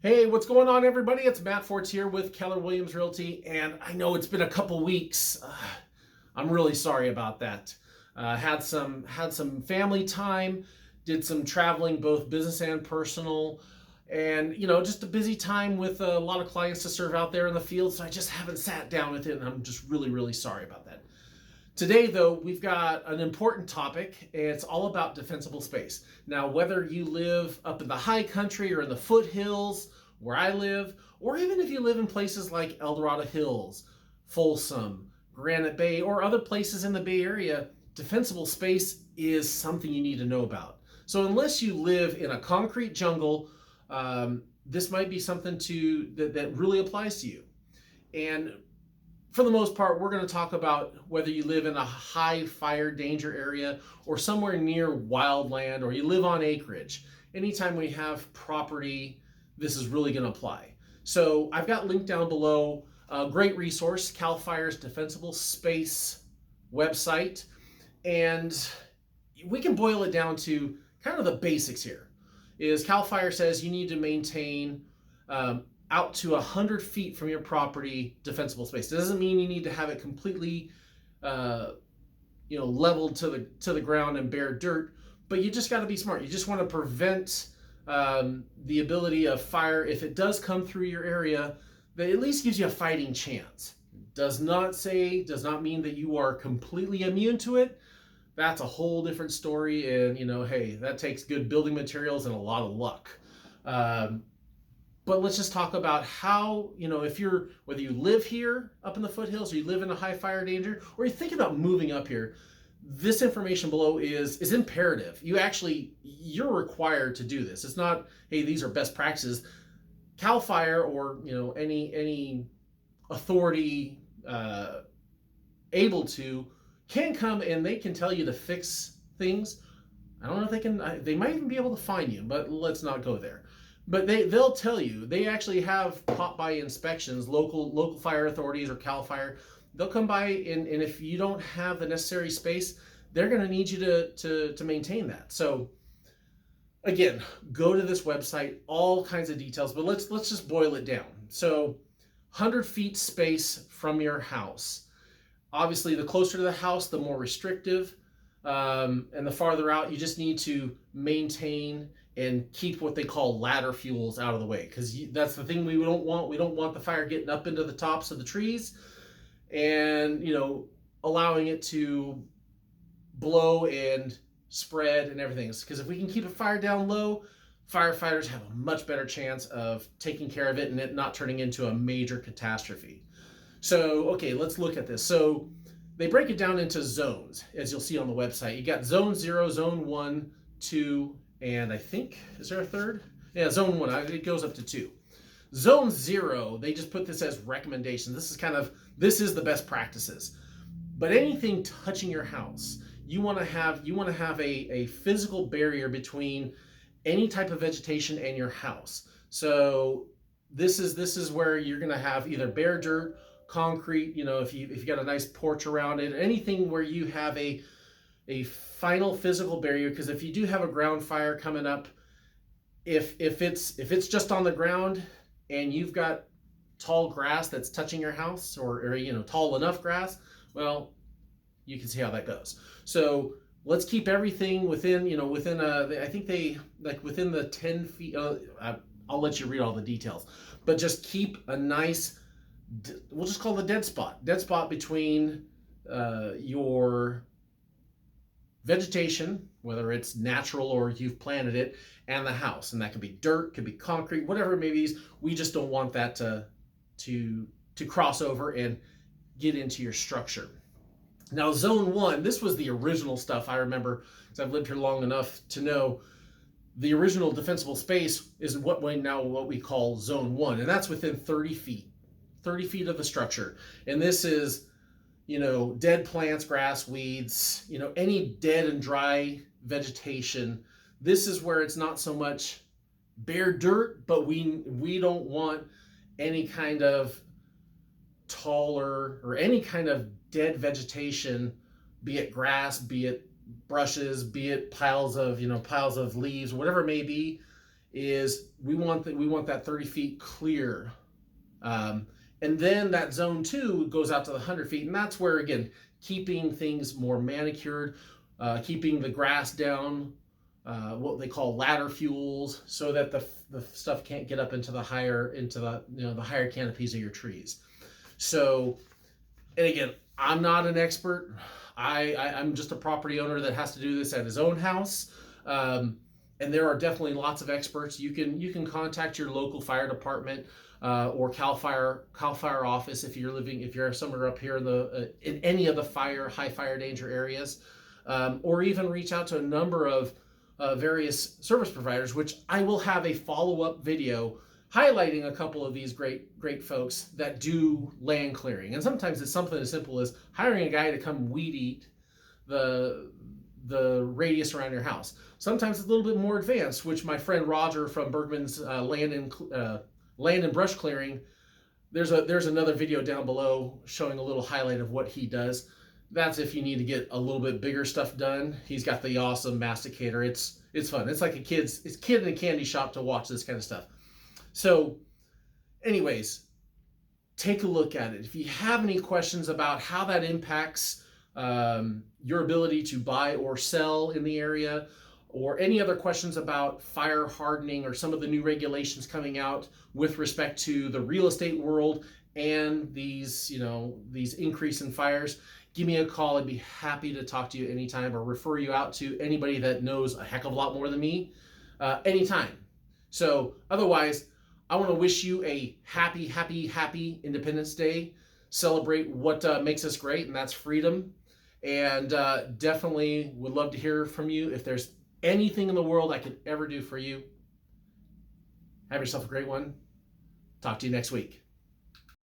Hey, what's going on, everybody? It's Matt Forts here with Keller Williams Realty, and I know it's been a couple weeks. I'm really sorry about that. Had some family time, did some traveling, both business and personal, and just a busy time with a lot of clients to serve out there in the field. So I just haven't sat down with it, and I'm just really sorry about that. Today, though, we've got an important topic, and it's all about defensible space. Now, whether you live up in the high country or in the foothills, where I live, or even if you live in places like El Dorado Hills, Folsom, Granite Bay, or other places in the Bay Area, defensible space is something you need to know about. So unless you live in a concrete jungle, this might be something that really applies to you. And for the most part, we're going to talk about whether you live in a high fire danger area or somewhere near wildland, or you live on acreage. Anytime we have property, this is really going to apply. So I've got linked down below a great resource, CAL FIRE's Defensible Space website. And we can boil it down to kind of the basics here. Is CAL FIRE says you need to maintain out to 100 feet from your property defensible space. It doesn't mean you need to have it completely leveled to the ground and bare dirt, but you just got to be smart. You just want to prevent the ability of fire, if it does come through your area, that at least gives you a fighting chance. Does not mean that you are completely immune to it. That's a whole different story, and hey, that takes good building materials and a lot of luck. But let's just talk about how, whether you live here up in the foothills, or you live in a high fire danger, or you're thinking about moving up here, this information below is imperative. You're required to do this. It's not, hey, these are best practices. CAL FIRE, or any authority able to, can come and they can tell you to fix things. I don't know if they can. They might even be able to fine you, but let's not go there. But they'll tell you. They actually have pop-by inspections. Local fire authorities or CAL FIRE, they'll come by, and if you don't have the necessary space, they're going to need you to maintain that. So again, go to this website, all kinds of details, but let's just boil it down. So 100 feet space from your house. Obviously, the closer to the house, the more restrictive, and the farther out, you just need to maintain and keep what they call ladder fuels out of the way, because that's the thing we don't want. We don't want the fire getting up into the tops of the trees and allowing it to blow and spread and everything. Because if we can keep a fire down low, firefighters have a much better chance of taking care of it and it not turning into a major catastrophe. So okay, let's look at this. So they break it down into zones, as you'll see on the website. You got zone 0, zone 1, 2, and I think, is there a third? Yeah, zone 1, it goes up to 2. Zone 0, they just put this as recommendations. This is the best practices. But anything touching your house, you want to have a physical barrier between any type of vegetation and your house. So this is where you're going to have either bare dirt, concrete, if you got a nice porch around it, anything where you have a final physical barrier. Because if you do have a ground fire coming up, if it's just on the ground and you've got tall grass that's touching your house, or tall enough grass, well, you can see how that goes. So let's keep everything within I think they within the 10 feet. I'll let you read all the details, but just keep a nice, we'll just call it a dead spot between your vegetation, whether it's natural or you've planted it, and the house. And that could be dirt, could be concrete, whatever it may be. We just don't want that to cross over and get into your structure. Now, zone 1, this was the original stuff. I remember, because I've lived here long enough to know the original defensible space is what we call zone 1, and that's within 30 feet of the structure. And this is dead plants, grass, weeds, any dead and dry vegetation. This is where it's not so much bare dirt, but we don't want any kind of taller or any kind of dead vegetation, be it grass, be it brushes, be it piles of leaves, whatever it may be. is we want that 30 feet clear. And then that zone 2 goes out to the 100 feet. And that's where, again, keeping things more manicured, keeping the grass down, what they call ladder fuels, so that the stuff can't get up into the higher canopies of your trees. So, and again, I'm not an expert. I'm just a property owner that has to do this at his own house. And there are definitely lots of experts. You can contact your local fire department or Cal Fire office if you're somewhere up here in any of the high fire danger areas, or even reach out to a number of various service providers, which I will have a follow-up video highlighting a couple of these great folks that do land clearing. And sometimes it's something as simple as hiring a guy to come weed eat the radius around your house. Sometimes it's a little bit more advanced, which my friend Roger from Bergman's Land and Brush Clearing, there's another video down below showing a little highlight of what he does. That's if you need to get a little bit bigger stuff done. He's got the awesome masticator. It's fun. It's like a kid in a candy shop to watch this kind of stuff. So anyways, take a look at it. If you have any questions about how that impacts your ability to buy or sell in the area, or any other questions about fire hardening or some of the new regulations coming out with respect to the real estate world and these increase in fires, give me a call. I'd be happy to talk to you anytime or refer you out to anybody that knows a heck of a lot more than me anytime. So otherwise, I want to wish you a happy Independence Day. Celebrate what makes us great, and that's freedom. And definitely would love to hear from you. If there's anything in the world I could ever do for you, have yourself a great one. Talk to you next week.